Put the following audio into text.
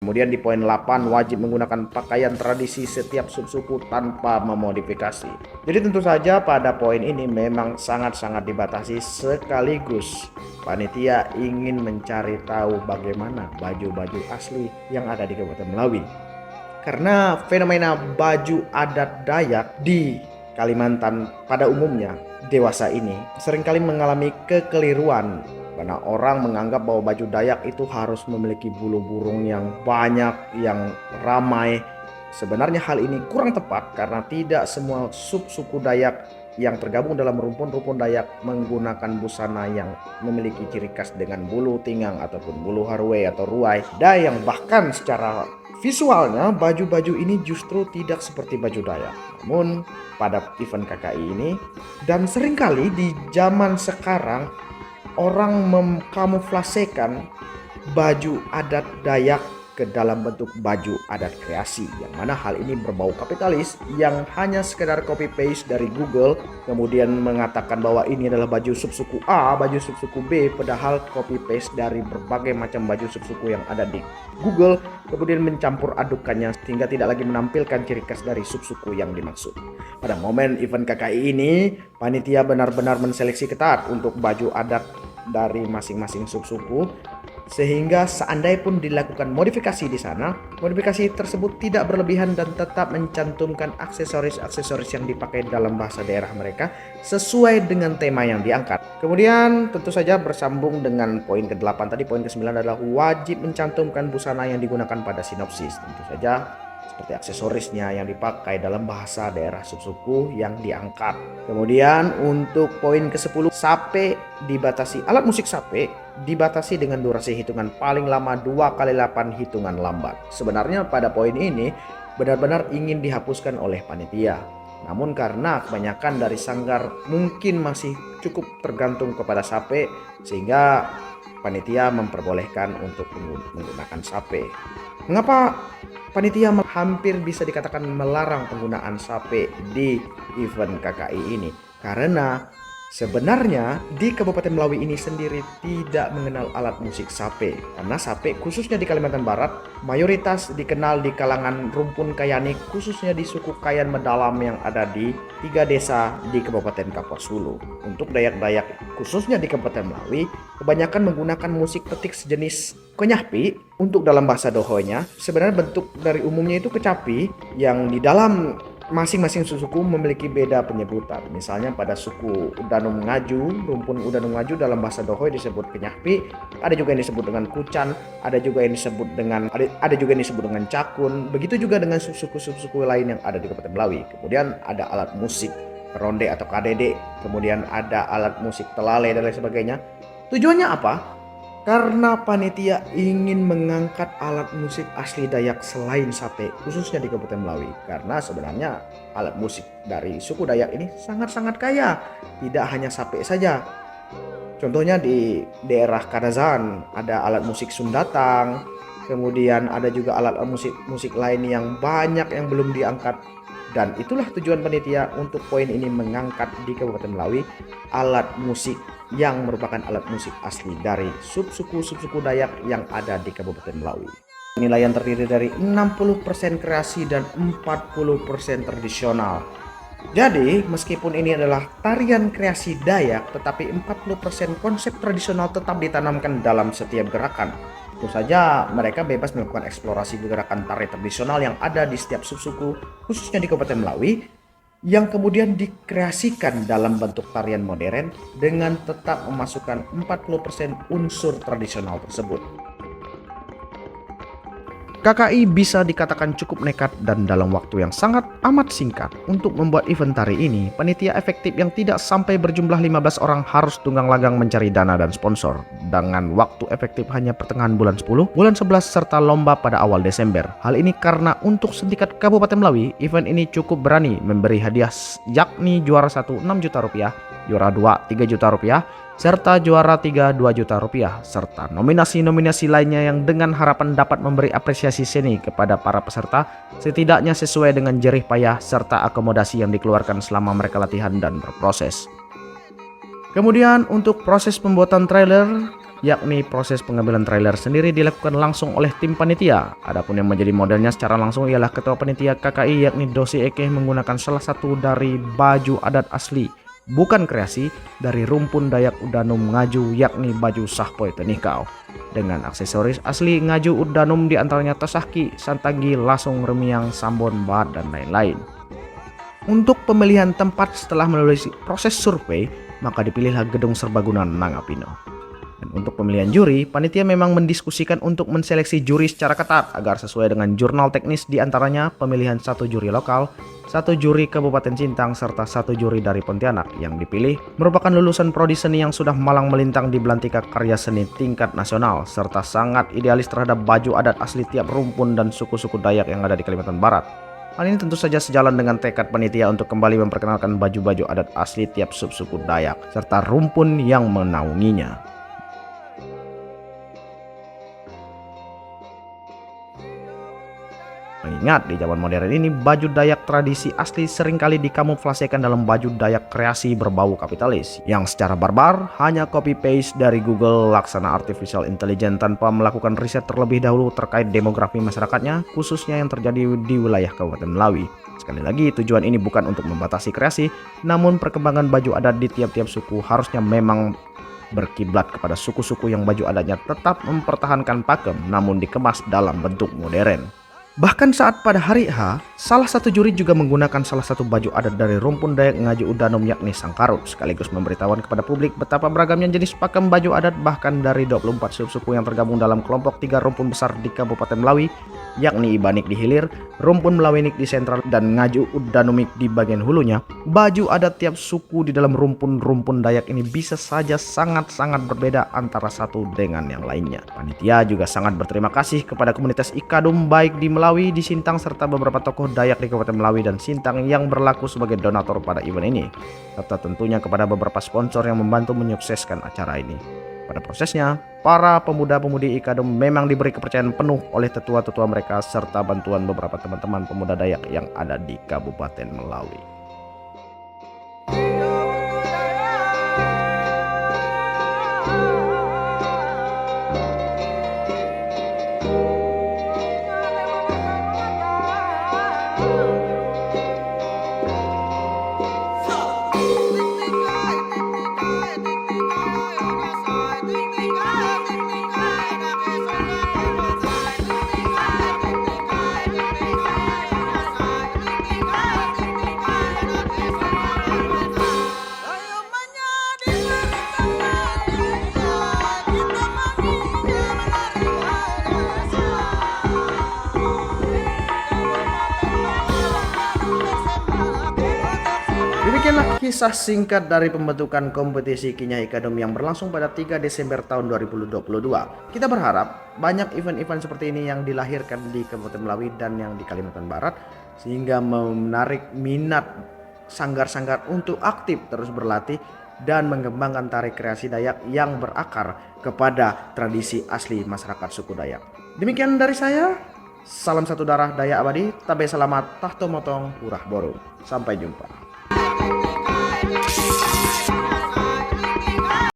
Kemudian di poin 8, wajib menggunakan pakaian tradisi setiap subsuku tanpa memodifikasi. Jadi tentu saja pada poin ini memang sangat-sangat dibatasi, sekaligus panitia ingin mencari tahu bagaimana baju-baju asli yang ada di Kabupaten Melawi. Karena fenomena baju adat Dayak di Kalimantan pada umumnya dewasa ini seringkali mengalami kekeliruan, karena orang menganggap bahwa baju Dayak itu harus memiliki bulu burung yang banyak, yang ramai. Sebenarnya hal ini kurang tepat karena tidak semua subsuku Dayak yang tergabung dalam rumpun-rumpun Dayak menggunakan busana yang memiliki ciri khas dengan bulu tinggang ataupun bulu harwe atau ruai. Dan yang bahkan secara visualnya baju-baju ini justru tidak seperti baju Dayak. Namun pada event KKI ini dan seringkali di zaman sekarang orang mengkamuflasekan baju adat Dayak ke dalam bentuk baju adat kreasi, yang mana hal ini berbau kapitalis yang hanya sekedar copy paste dari Google kemudian mengatakan bahwa ini adalah baju subsuku A, baju subsuku B, padahal copy paste dari berbagai macam baju subsuku yang ada di Google kemudian mencampur adukannya sehingga tidak lagi menampilkan ciri khas dari subsuku yang dimaksud. Pada momen event KKI ini, panitia benar-benar menseleksi ketat untuk baju adat dari masing-masing subsuku, sehingga seandainya pun dilakukan modifikasi di sana, modifikasi tersebut tidak berlebihan dan tetap mencantumkan aksesoris-aksesoris yang dipakai dalam bahasa daerah mereka sesuai dengan tema yang diangkat. Kemudian tentu saja bersambung dengan poin ke-8 tadi, poin ke-9 adalah wajib mencantumkan busana yang digunakan pada sinopsis. Tentu saja seperti aksesorisnya yang dipakai dalam bahasa daerah subsuku yang diangkat. Kemudian untuk poin ke-10, sape dibatasi, alat musik sape dibatasi dengan durasi hitungan paling lama 2x8 hitungan lambat. Sebenarnya pada poin ini benar-benar ingin dihapuskan oleh panitia. Namun karena kebanyakan dari sanggar mungkin masih cukup tergantung kepada sape, sehingga panitia memperbolehkan untuk menggunakan sape. Mengapa panitia hampir bisa dikatakan melarang penggunaan sape di event KKI ini? Karena sebenarnya di Kabupaten Melawi ini sendiri tidak mengenal alat musik sape. Karena sape khususnya di Kalimantan Barat mayoritas dikenal di kalangan rumpun Kayani, khususnya di suku Kayan Medalam yang ada di 3 desa di Kabupaten Kapuas Hulu. Untuk Dayak-Dayak khususnya di Kabupaten Melawi kebanyakan menggunakan musik petik sejenis kenyahpi. Untuk dalam bahasa Dohonya sebenarnya bentuk dari umumnya itu kecapi, yang di dalam masing-masing suku memiliki beda penyebutan. Misalnya pada suku Udanum Ngaju, rumpun Udanum Ngaju dalam bahasa Dohoy disebut kenyahpi, ada juga yang disebut dengan kucan, ada juga yang disebut dengan cakun. Begitu juga dengan suku-suku lain yang ada di Kabupaten Melawi. Kemudian ada alat musik ronde atau kadede, kemudian ada alat musik telale dan lain sebagainya. Tujuannya apa? Karena panitia ingin mengangkat alat musik asli Dayak selain sape, khususnya di Kabupaten Melawi. Karena sebenarnya alat musik dari suku Dayak ini sangat-sangat kaya, tidak hanya sape saja. Contohnya di daerah Kadazan ada alat musik Sundatang, kemudian ada juga alat musik lain yang banyak yang belum diangkat. Dan itulah tujuan panitia untuk poin ini mengangkat di Kabupaten Melawi alat musik yang merupakan alat musik asli dari subsuku Dayak yang ada di Kabupaten Melawi. Penilaian terdiri dari 60% kreasi dan 40% tradisional. Jadi meskipun ini adalah tarian kreasi Dayak, tetapi 40% konsep tradisional tetap ditanamkan dalam setiap gerakan. Tentu saja mereka bebas melakukan eksplorasi gerakan tari tradisional yang ada di setiap subsuku, khususnya di Kabupaten Melawi, yang kemudian dikreasikan dalam bentuk tarian modern dengan tetap memasukkan 40% unsur tradisional tersebut. KKI bisa dikatakan cukup nekat dan dalam waktu yang sangat amat singkat. Untuk membuat event tari ini, panitia efektif yang tidak sampai berjumlah 15 orang harus tunggang langgang mencari dana dan sponsor. Dengan waktu efektif hanya pertengahan bulan 10, bulan 11 serta lomba pada awal Desember. Hal ini karena untuk setingkat Kabupaten Melawi, event ini cukup berani memberi hadiah, yakni juara 1 6 juta rupiah, juara 2 3 juta rupiah, serta juara 3 2 juta rupiah, serta nominasi-nominasi lainnya yang dengan harapan dapat memberi apresiasi seni kepada para peserta setidaknya sesuai dengan jerih payah serta akomodasi yang dikeluarkan selama mereka latihan dan berproses. Kemudian untuk proses pembuatan trailer yakni proses pengambilan trailer sendiri dilakukan langsung oleh tim panitia. Adapun yang menjadi modelnya secara langsung ialah Ketua Panitia KKI yakni Dosi Eke menggunakan salah satu dari baju adat asli, bukan kreasi, dari rumpun Dayak Udanum Ngaju yakni baju Sahpoy Tenikau. Dengan aksesoris asli Ngaju Udanum diantaranya Tosaki, Santagi, Lasung, Remiang, Sambon, Bahat, dan lain-lain. Untuk pemilihan tempat setelah melalui proses survei, maka dipilihlah Gedung Serbaguna Nangapino. Dan untuk pemilihan juri, panitia memang mendiskusikan untuk menseleksi juri secara ketat agar sesuai dengan jurnal teknis, diantaranya pemilihan 1 juri lokal, 1 juri Kabupaten Sintang, serta 1 juri dari Pontianak. Yang dipilih merupakan lulusan prodi seni yang sudah malang melintang di Belantika Karya Seni tingkat nasional, serta sangat idealis terhadap baju adat asli tiap rumpun dan suku-suku Dayak yang ada di Kalimantan Barat. Hal ini tentu saja sejalan dengan tekad panitia untuk kembali memperkenalkan baju-baju adat asli tiap subsuku Dayak, serta rumpun yang menaunginya. Mengingat di zaman modern ini baju Dayak tradisi asli seringkali dikamuflasekan dalam baju Dayak kreasi berbau kapitalis yang secara barbar hanya copy paste dari Google laksana artificial intelligence tanpa melakukan riset terlebih dahulu terkait demografi masyarakatnya, khususnya yang terjadi di wilayah Kabupaten Melawi. Sekali lagi, tujuan ini bukan untuk membatasi kreasi, namun perkembangan baju adat di tiap-tiap suku harusnya memang berkiblat kepada suku-suku yang baju adatnya tetap mempertahankan pakem namun dikemas dalam bentuk modern. Bahkan saat pada hari H, salah satu juri juga menggunakan salah satu baju adat dari rumpun Dayak Ngaju Udanum yakni Sangkarut, sekaligus memberitahuan kepada publik betapa beragamnya jenis pakem baju adat bahkan dari 24 subsuku yang tergabung dalam kelompok 3 rumpun besar di Kabupaten Melawi, yakni Ibanik di hilir, rumpun Melawinik di sentral, dan Ngaju Udanumik di bagian hulunya. Baju adat tiap suku di dalam rumpun-rumpun Dayak ini bisa saja sangat-sangat berbeda antara satu dengan yang lainnya. Panitia juga sangat berterima kasih kepada komunitas Ikadum baik di Melawi, di Sintang, serta beberapa tokoh Dayak di Kabupaten Melawi dan Sintang yang berlaku sebagai donatur pada event ini, serta tentunya kepada beberapa sponsor yang membantu menyukseskan acara ini. Pada prosesnya, para pemuda-pemudi Ikadum memang diberi kepercayaan penuh oleh tetua-tetua mereka serta bantuan beberapa teman-teman pemuda Dayak yang ada di Kabupaten Melawi. Demikianlah kisah singkat dari pembentukan kompetisi Kinyai Ikadum yang berlangsung pada 3 Desember tahun 2022. Kita berharap banyak event-event seperti ini yang dilahirkan di Kabupaten Melawi dan yang di Kalimantan Barat, sehingga menarik minat sanggar-sanggar untuk aktif terus berlatih dan mengembangkan tari kreasi Dayak yang berakar kepada tradisi asli masyarakat suku Dayak. Demikian dari saya. Salam satu darah Dayak abadi, tabe selamat, tahto motong, urah boru. Sampai jumpa.